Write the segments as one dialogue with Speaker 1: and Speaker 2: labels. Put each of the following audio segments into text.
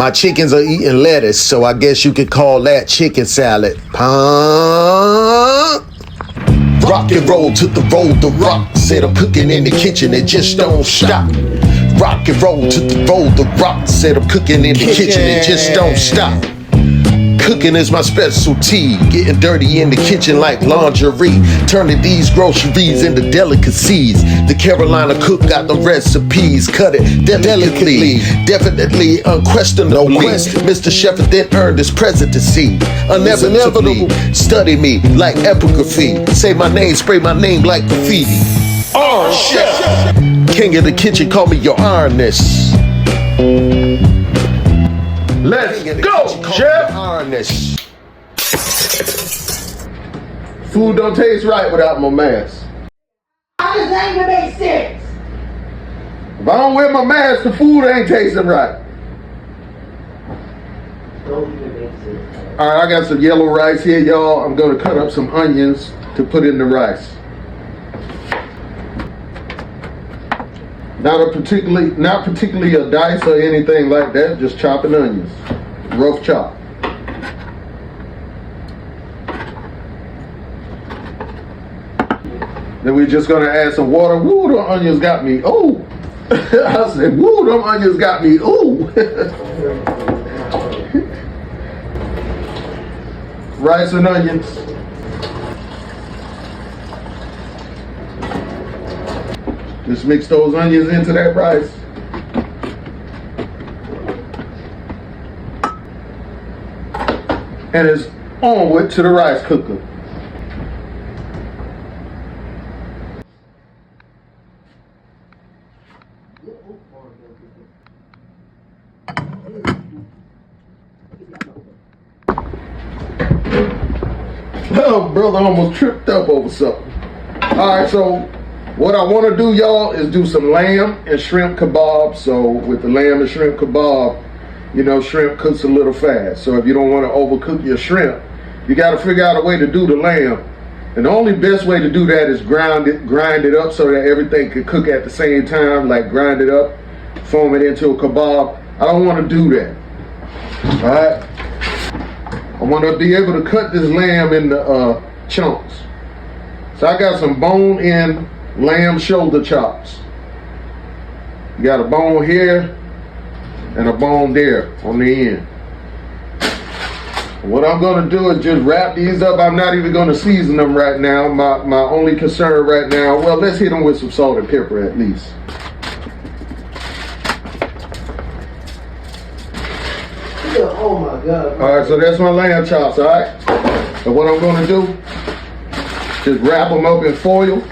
Speaker 1: My chickens are eating lettuce, so I guess you could call that chicken salad. Pump. Rock and roll to the rock. Said I'm cooking in the kitchen, it just don't stop. Rock and roll to the rock. Said I'm cooking in the kitchen, it just don't stop. Cooking is my specialty. Getting dirty in the kitchen like lingerie. Turning these groceries into delicacies. The Carolina cook got the recipes. Cut it delicately. Definitely, unquestionably. Mr. Chef then earned his presidency. Inevitably, study me like epigraphy. Say my name, spray my name like graffiti. Iron Chef. King of the kitchen, call me your Ironess. Let's go, Chef! Food don't taste right without my mask.
Speaker 2: How does that even make sense?
Speaker 1: If I don't wear my mask, the food ain't tasting right.
Speaker 2: Don't even make sense.
Speaker 1: Alright, I got some yellow rice here, y'all. I'm gonna cut up some onions to put in the rice. Not particularly a dice or anything like that, just chopping onions. Rough chop. Then we're just gonna add some water. Woo, them onions got me. Oh, I said, woo, them onions got me. Ooh. Rice and onions. Just mix those onions into that rice. And it's onward to the rice cooker. Oh, brother almost tripped up over something. All right, so what I want to do, y'all, is do some lamb and shrimp kebab. So with the lamb and shrimp kebab, you know, shrimp cooks a little fast. So if you don't want to overcook your shrimp, you got to figure out a way to do the lamb. And the only best way to do that is grind it up so that everything can cook at the same time, like grind it up, form it into a kebab. I don't want to do that. All right. I want to be able to cut this lamb into chunks. So I got some bone-in lamb shoulder chops. You got a bone here and a bone there on the end. What I'm going to do is just wrap these up. I'm not even going to season them right now. My only concern right now, well, let's hit them with some salt and pepper at least.
Speaker 2: Oh my God.
Speaker 1: All right, so that's my lamb chops, all right? So what I'm going to do, just wrap them up in foil.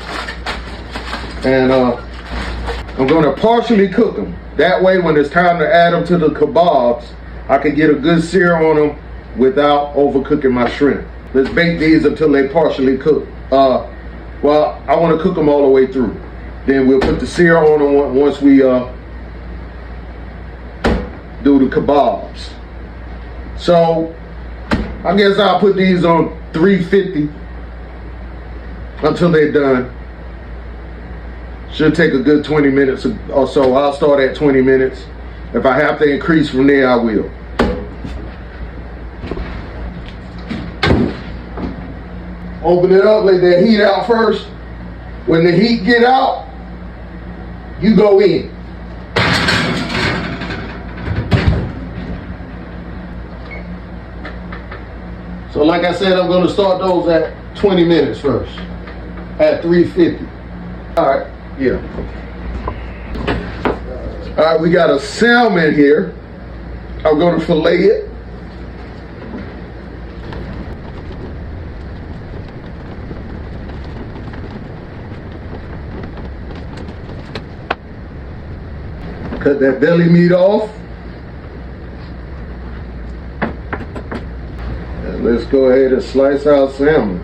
Speaker 1: And I'm going to partially cook them. That way, when it's time to add them to the kebabs, I can get a good sear on them without overcooking my shrimp. Let's bake these until they partially cook. Well, I want to cook them all the way through. Then we'll put the sear on them once we do the kebabs. So I guess I'll put these on 350 until they're done. Should take a good 20 minutes or so. I'll start at 20 minutes. If I have to increase from there, I will. Open it up, let that heat out first. When the heat get out, you go in. So like I said, I'm going to start those at 20 minutes first, at 350. All right, yeah. All right, we got a salmon here. I'm going to fillet it. Cut that belly meat off. And let's go ahead and slice our salmon.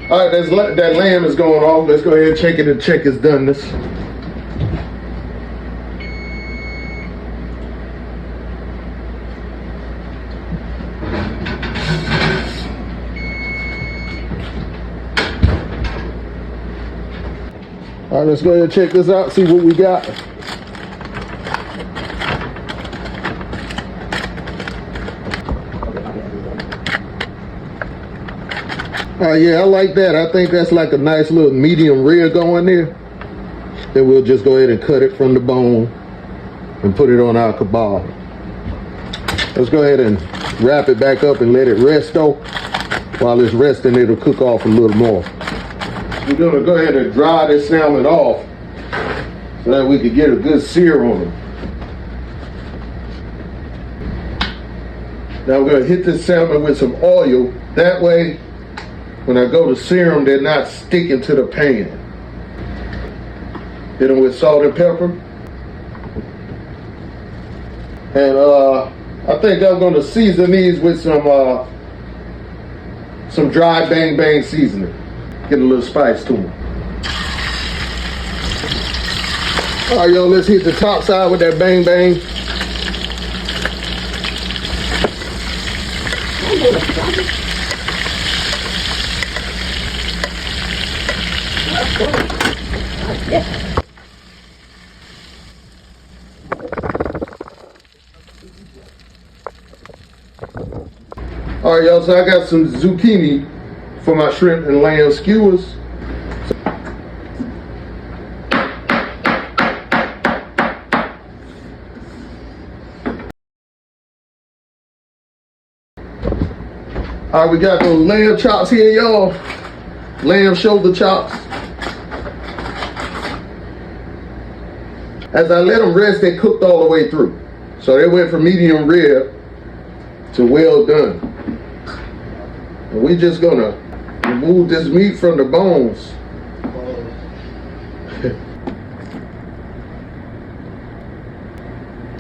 Speaker 1: All right, that lamb is going off. Let's go ahead and check it and check its doneness. All right, let's go ahead and check this out, see what we got. Yeah, I like that. I think that's like a nice little medium rare going there. Then we'll just go ahead and cut it from the bone and put it on our kebab. Let's go ahead and wrap it back up and let it rest though. While it's resting, it'll cook off a little more. We're gonna go ahead and dry this salmon off so that we can get a good sear on it. Now we're gonna hit this salmon with some oil. That way, when I go to sear them, they're not sticking to the pan. Hit them with salt and pepper. And I think I'm gonna season these with some dry bang bang seasoning. Get a little spice to them. All right, yo, let's hit the top side with that bang bang. All right, y'all, so I got some zucchini for my shrimp and lamb skewers. All right, we got those lamb chops here, y'all. Lamb shoulder chops. As I let them rest, they cooked all the way through. So they went from medium rare to well done. And we just gonna remove this meat from the bones.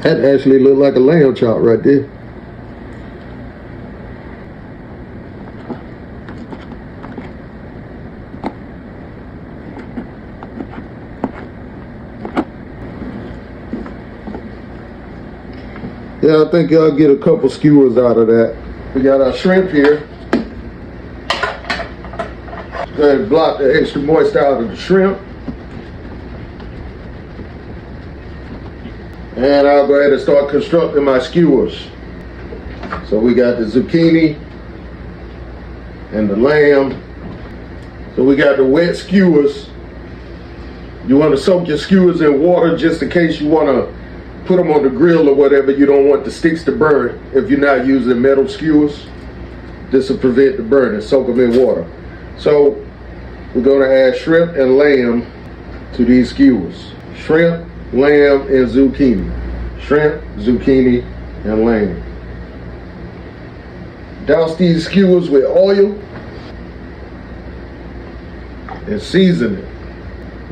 Speaker 1: That actually looked like a lamb chop right there. Yeah, I think y'all get a couple skewers out of that. We got our shrimp here. Go ahead and block the extra moisture out of the shrimp. And I'll go ahead and start constructing my skewers. So we got the zucchini and the lamb. So we got the wet skewers. You want to soak your skewers in water just in case you want to put them on the grill or whatever. You don't want the sticks to burn if you're not using metal skewers. This will prevent the burning. Soak them in water. So we're going to add shrimp and lamb to these skewers. Shrimp, lamb, and zucchini. Shrimp, zucchini, and lamb. Douse these skewers with oil and season it.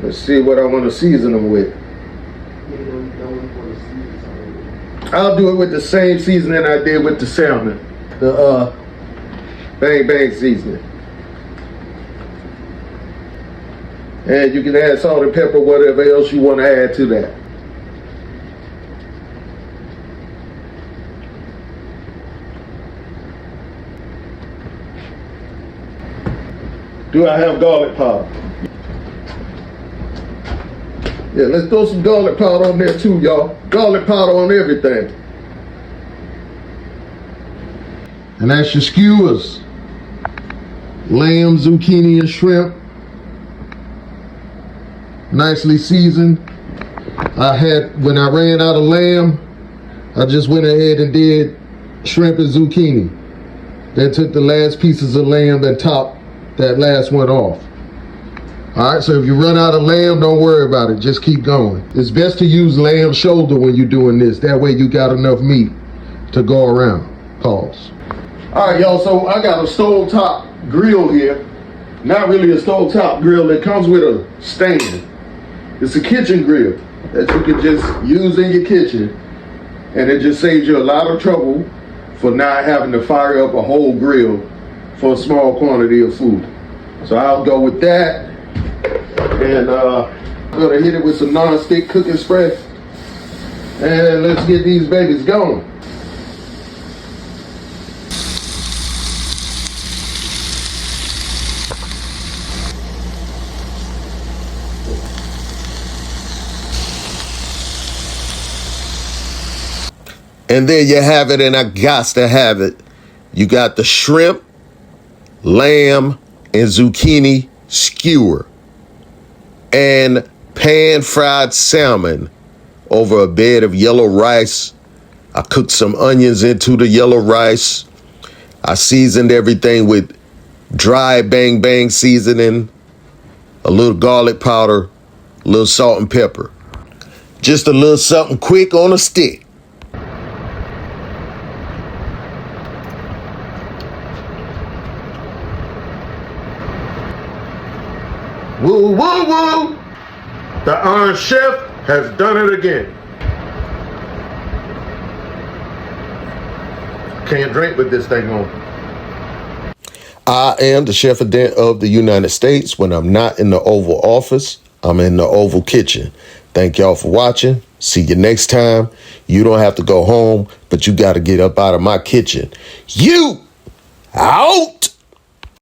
Speaker 1: Let's see what I want to season them with. I'll do it with the same seasoning I did with the salmon. The bang bang seasoning. And you can add salt and pepper, whatever else you want to add to that. Do I have garlic powder? Yeah, let's throw some garlic powder on there too, y'all. Garlic powder on everything. And that's your skewers. Lamb, zucchini, and shrimp. Nicely seasoned. When I ran out of lamb, I just went ahead and did shrimp and zucchini. Then took the last pieces of lamb and topped that last one off. All right, so if you run out of lamb, don't worry about it. Just keep going. It's best to use lamb shoulder when you're doing this. That way you got enough meat to go around. Pause. All right, y'all, so I got a stovetop grill here. Not really a stovetop grill. It comes with a stand. It's a kitchen grill that you can just use in your kitchen. And it just saves you a lot of trouble for not having to fire up a whole grill for a small quantity of food. So I'll go with that. And I'm gonna hit it with some non-stick cooking spray. And let's get these babies going. And there you have it, and I gots to have it. You got the shrimp, lamb, and zucchini skewer. And pan-fried salmon over a bed of yellow rice. I cooked some onions into the yellow rice. I seasoned everything with dry bang bang seasoning, a little garlic powder, a little salt and pepper. Just a little something quick on a stick. Woo, woo, woo! The Iron Chef has done it again. Can't drink with this thing on. I am the chef of the United States. When I'm not in the Oval Office, I'm in the Oval Kitchen. Thank y'all for watching. See you next time. You don't have to go home, but you got to get up out of my kitchen. You out!